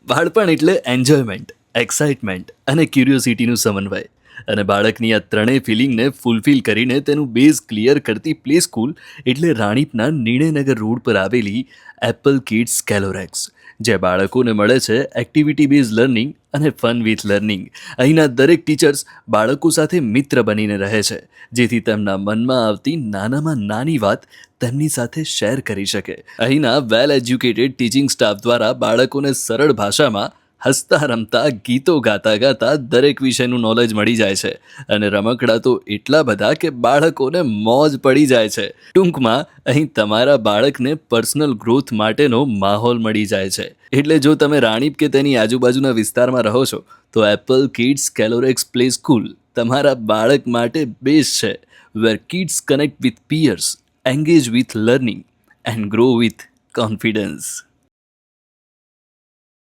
બાળપણ એટલે enjoyment, excitement અને ક્યુરિયોસિટીનું સમન્વય. અને બાળકની આ ત્રણેય ફિલિંગને ફૂલફિલ કરીને તેનું બેઝ ક્લિયર કરતી પ્લે સ્કૂલ એટલે રાણીપના નિર્ણયનગર રોડ પર આવેલી એપલ કિડ્સ કેલોરેક્સ, જે બાળકોને મળે છે એક્ટિવિટી બેઝ લર્નિંગ અને ફન વિથ લર્નિંગ. અહીંના દરેક ટીચર્સ બાળકો સાથે મિત્ર બનીને રહે છે, જેથી તેમના મનમાં આવતી નાનામાં નાની વાત તેમની સાથે શેર કરી શકે. અહીંના વેલ એજ્યુકેટેડ ટીચિંગ સ્ટાફ દ્વારા બાળકોને સરળ ભાષામાં હસતા રમતા ગીતો ગાતા ગાતા દરેક વિષયનું નોલેજ મળી જાય છે. અને રમકડા તો એટલા બધા કે બાળકોને મોજ પડી જાય છે. ટૂંકમાં અહીં તમારા બાળકને પર્સનલ ગ્રોથ માટેનો માહોલ મળી જાય છે. એટલે જો તમે રાણીપ કે તેની આજુબાજુના વિસ્તારમાં રહો છો તો Apple Kids Calorx play school તમારા બાળક માટે બેસ્ટ છે, where kids connect with peers, engage with learning, and grow with confidence.